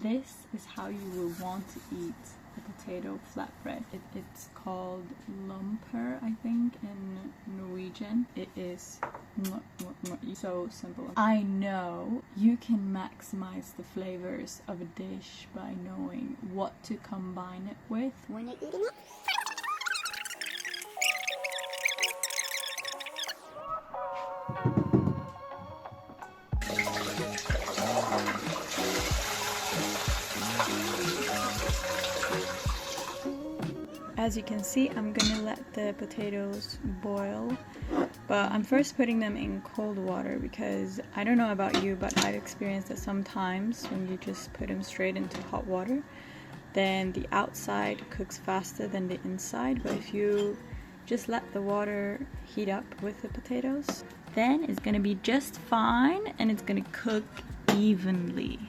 This is how you will want to eat a potato flatbread. It's called Lomper, I think, in Norwegian. It is so simple. I know you can maximize the flavors of a dish by knowing what to combine it with when you're eating it. As you can see, I'm gonna let the potatoes boil, but I'm first putting them in cold water because I don't know about you, but I've experienced that sometimes when you just put them straight into hot water, then the outside cooks faster than the inside. But if you just let the water heat up with the potatoes, then it's gonna be just fine and it's gonna cook evenly.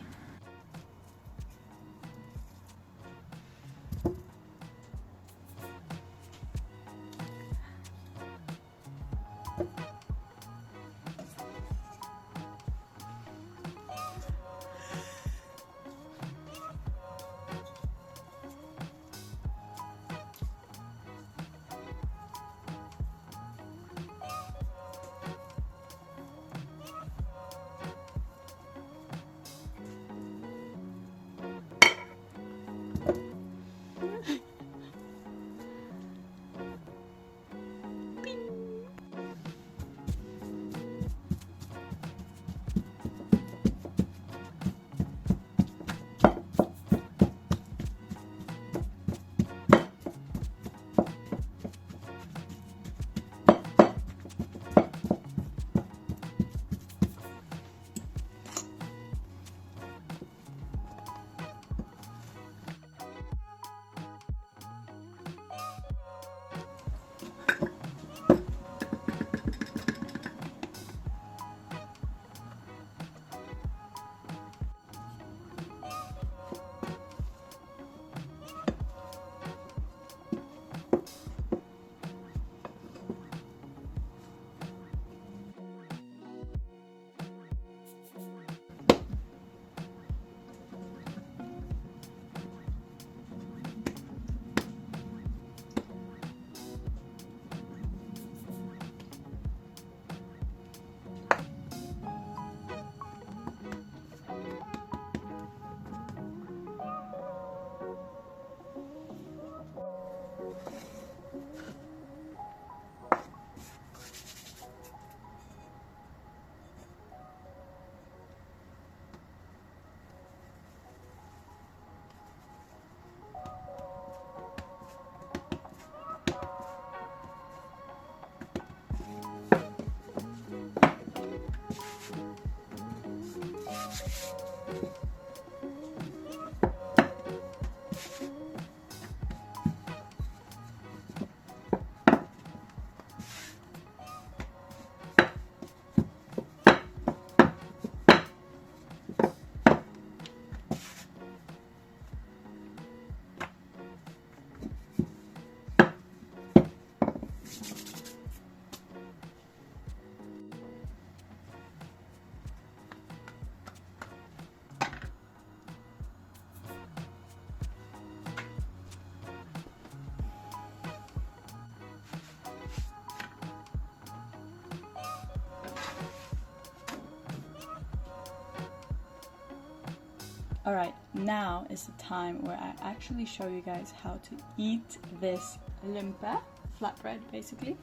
Alright, now is the time where I actually show you guys how to eat this Lomper, flatbread basically.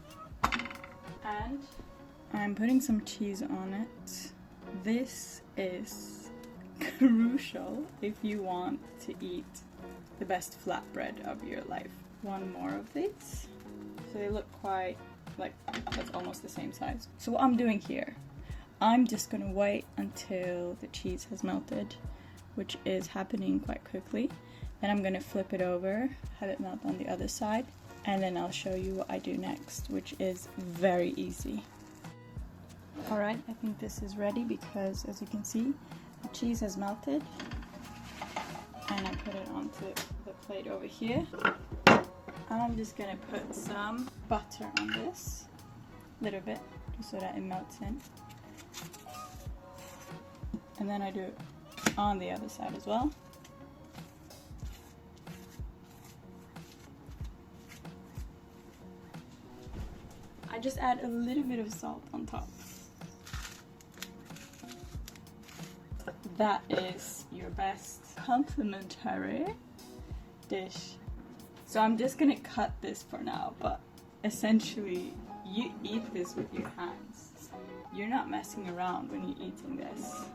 And I'm putting some cheese on it. This is crucial if you want to eat the best flatbread of your life. One more of these. So they look quite like that's almost the same size. So what I'm doing here, I'm just gonna wait until the cheese has melted, which is happening quite quickly. Then I'm gonna flip it over, have it melt on the other side, and then I'll show you what I do next, which is very easy. Alright, I think this is ready because as you can see, the cheese has melted. And I put it onto the plate over here. And I'm just gonna put some butter on this, a little bit, just so that it melts in. And then I do on the other side as well. I just add a little bit of salt on top. That is your best complimentary dish. So I'm just gonna cut this for now, but essentially you eat this with your hands. You're not messing around when you're eating this.